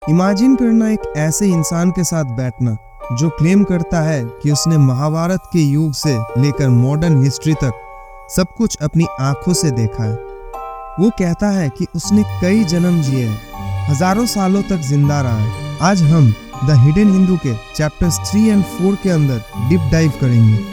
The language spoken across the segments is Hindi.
इमेजिन करना एक ऐसे इंसान के साथ बैठना जो क्लेम करता है कि उसने महाभारत के युग से लेकर मॉडर्न हिस्ट्री तक सब कुछ अपनी आंखों से देखा है। वो कहता है कि उसने कई जन्म जिए हैं, हजारों सालों तक जिंदा रहा है। आज हम द हिडन हिंदू के चैप्टर्स 3 और 4 के अंदर डीप डाइव करेंगे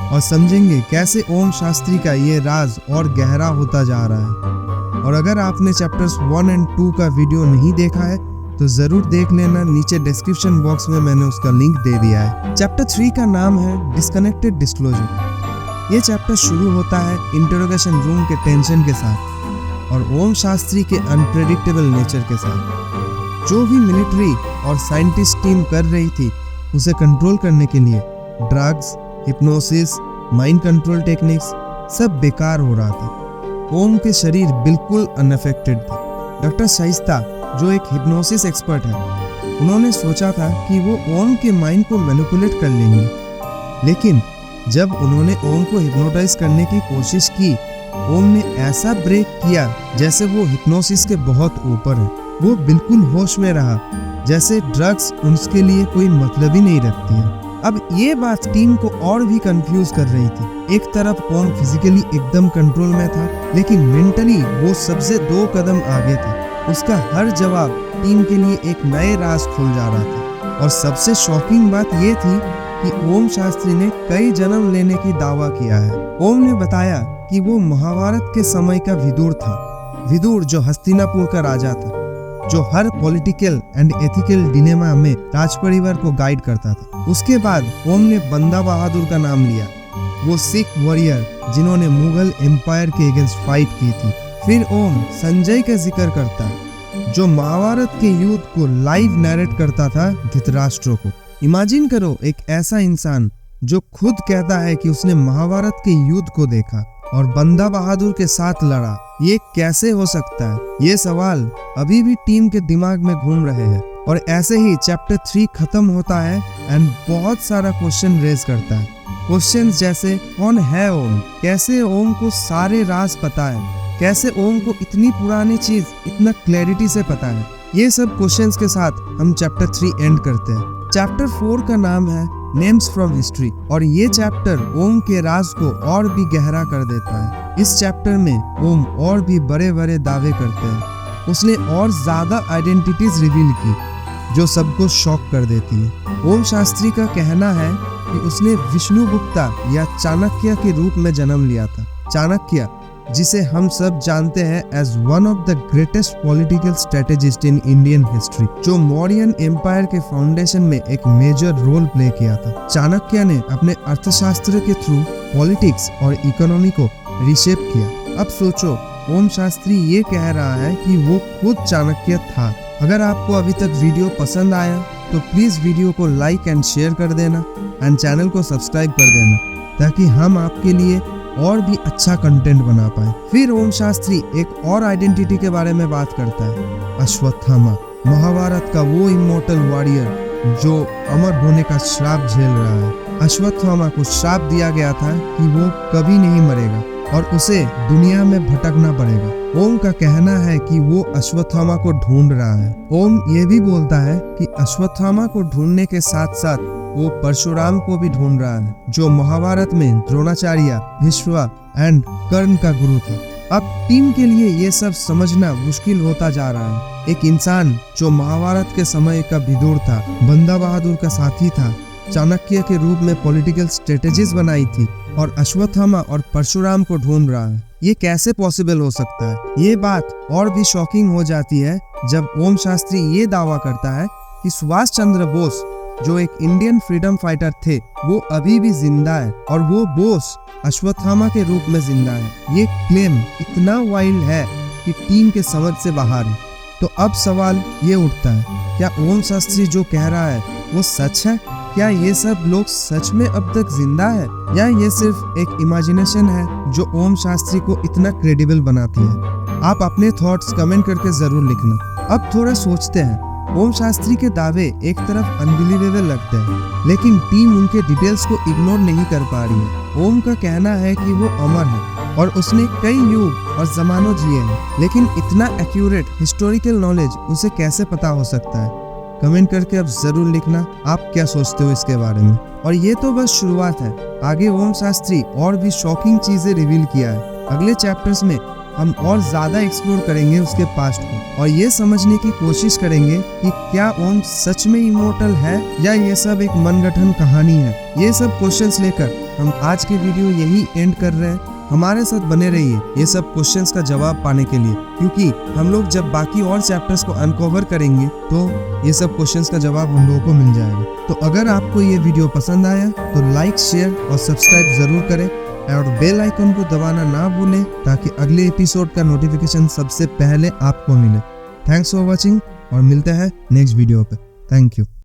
और समझेंगे कैसे ओम शास्त्री का ये राज और गहरा होता जा रहा है। और अगर आपने चैप्टर्स 1 और 2 का वीडियो नहीं देखा है तो जरूर देख लेना, नीचे डिस्क्रिप्शन बॉक्स में मैंने उसका लिंक दे दिया है। चैप्टर 3 का नाम है डिस्कनेक्टेड डिस्क्लोजर। ये चैप्टर शुरू होता है इंटरोगेशन रूम के टेंशन के साथ और ओम शास्त्री के अनप्रेडिक्टेबल नेचर के साथ। जो भी मिलिट्री और साइंटिस्ट टीम कर रही थी उसे कंट्रोल करने के लिए drugs, hypnosis, mind control techniques सब बेकार हो रहा था। ओम के शरीर बिल्कुल अनअफेक्टेड था। डॉक्टर शाइस्ता जो एक हिप्नोसिस एक्सपर्ट है, उन्होंने सोचा था कि वो ओम के माइंड को मैनिपुलेट कर लेंगे, लेकिन जब उन्होंने ओम को हिप्नोटाइज करने की कोशिश की, ओम ने ऐसा ब्रेक किया जैसे वो हिप्नोसिस के बहुत ऊपर है। वो बिल्कुल होश में रहा, जैसे ड्रग्स उसके लिए कोई मतलब ही नहीं रखती है। अब ये बात टीम को और भी कंफ्यूज कर रही थी। एक तरफ ओम फिजिकली एकदम कंट्रोल में था, लेकिन मेंटली वो सबसे 2 कदम आगे था। उसका हर जवाब टीम के लिए एक नए राज खोल जा रहा था। और सबसे शॉकिंग बात ये थी कि ओम शास्त्री ने कई जन्म लेने की दावा किया है। ओम ने बताया कि वो महाभारत के समय का विदुर था। विदुर जो हस्तिनापुर का राजा था, जो हर पॉलिटिकल एंड एथिकल डिलेमा में राज परिवार को गाइड करता था। उसके बाद ओम ने बंदा बहादुर का नाम लिया, वो सिख वॉरियर जिन्होंने मुगल एम्पायर के अगेंस्ट फाइट की थी। फिर ओम संजय का जिक्र करता है, जो महाभारत के युद्ध को लाइव नैरेट करता था धृतराष्ट्र को। इमेजिन करो एक ऐसा इंसान जो खुद कहता है कि उसने महाभारत के युद्ध को देखा और बंदा बहादुर के साथ लड़ा। ये कैसे हो सकता है? ये सवाल अभी भी टीम के दिमाग में घूम रहे हैं। और ऐसे ही चैप्टर 3 खत्म होता है एंड बहुत सारा क्वेश्चन रेज करता है। क्वेश्चंस जैसे कौन है ओम, कैसे ओम को सारे राज पता है, कैसे ओम को इतनी पुरानी चीज इतना क्लैरिटी से पता है। ये सब क्वेश्चंस के साथ हम चैप्टर 3 एंड करते हैं। चैप्टर 4 का नाम है नेम्स फ्रॉम हिस्ट्री और ये चैप्टर ओम के राज को और भी गहरा कर देता है। इस चैप्टर में ओम और भी बड़े बड़े दावे करते हैं। उसने और ज्यादा आइडेंटिटीज रिवील की जो सबको शॉक कर देती है। ओम शास्त्री का कहना है कि उसने विष्णुगुप्ता या चाणक्य के रूप में जन्म लिया था। चाणक्य जिसे हम सब जानते हैं as one of the greatest political strategist in Indian history, जो मौर्यन एम्पायर के फाउंडेशन में एक मेजर रोल प्ले किया था। चाणक्य ने अपने अर्थशास्त्र के थ्रू पॉलिटिक्स और इकोनॉमी को रिशेप किया। अब सोचो, ओम शास्त्री ये कह रहा है कि वो खुद चाणक्य था। अगर आपको अभी तक वीडियो पसंद आया तो प्लीज वीडियो को लाइक एंड शेयर कर देना एंड चैनल को सब्सक्राइब कर देना, ताकि हम आपके लिए और भी अच्छा कंटेंट बना पाए। फिर ओम शास्त्री एक और आइडेंटिटी के बारे में बात करता है, अश्वत्थामा, महाभारत का वो इमॉर्टल वॉरियर जो अमर होने का श्राप झेल रहा है। अश्वत्थामा को श्राप दिया गया था कि वो कभी नहीं मरेगा और उसे दुनिया में भटकना पड़ेगा। ओम का कहना है कि वो अश्वत्थामा को ढूंढ रहा है। ओम ये भी बोलता है कि अश्वत्थामा को ढूंढने के साथ साथ वो परशुराम को भी ढूंढ रहा है, जो महाभारत में द्रोणाचार्य, भीष्म एंड कर्ण का गुरु था। अब टीम के लिए ये सब समझना मुश्किल होता जा रहा है। एक इंसान जो महाभारत के समय का विदुर था, बंदा बहादुर का साथी था, चाणक्य के रूप में पॉलिटिकल स्ट्रेटेजीज बनाई थी और अश्वत्थामा और परशुराम को ढूंढ रहा है। ये कैसे पॉसिबल हो सकता है? ये बात और भी शॉकिंग हो जाती है जब ओम शास्त्री ये दावा करता है कि सुभाष चंद्र बोस जो एक इंडियन फ्रीडम फाइटर थे, वो अभी भी जिंदा है और वो बोस अश्वत्थामा के रूप में जिंदा है। ये क्लेम इतना वाइल्ड है कि टीम के समझ से बाहर है। तो अब सवाल ये उठता है, क्या ओम शास्त्री जो कह रहा है वो सच है? क्या ये सब लोग सच में अब तक जिंदा है, या ये सिर्फ एक इमेजिनेशन है जो ओम शास्त्री को इतना क्रेडिबल बनाती है? आप अपने थॉट्स कमेंट करके जरूर लिखना। अब थोड़ा सोचते हैं। ओम शास्त्री के दावे एक तरफ अनबिलीवेबल लगते हैं, लेकिन टीम उनके डिटेल्स को इग्नोर नहीं कर पा रही है। ओम का कहना है कि वो अमर है और उसने कई युग और जमानों जिए हैं, लेकिन इतना एक्यूरेट हिस्टोरिकल नॉलेज उसे कैसे पता हो सकता है? कमेंट करके अब जरूर लिखना आप क्या सोचते हो इसके बारे में। और ये तो बस शुरुआत है, आगे ओम शास्त्री और भी शॉकिंग चीजें रिवील किया है। अगले चैप्टर्स में हम और ज्यादा एक्सप्लोर करेंगे उसके पास्ट को और ये समझने की कोशिश करेंगे कि क्या ओम सच में इमोर्टल है या ये सब एक मनगढ़ंत कहानी है। ये सब क्वेश्चंस लेकर हम आज के वीडियो यही एंड कर रहे हैं। हमारे साथ बने रहिए ये सब क्वेश्चंस का जवाब पाने के लिए, क्योंकि हम लोग जब बाकी और चैप्टर्स को अनकवर करेंगे तो ये सब क्वेश्चंस का जवाब हम लोगों को मिल जाएगा। तो अगर आपको ये वीडियो पसंद आया तो लाइक, शेयर और सब्सक्राइब जरूर करें और बेल आइकन को दबाना ना भूलें ताकि अगले एपिसोड का नोटिफिकेशन सबसे पहले आपको मिले। थैंक्स फॉर वॉचिंग और मिलते हैं नेक्स्ट वीडियो पे। Thank you.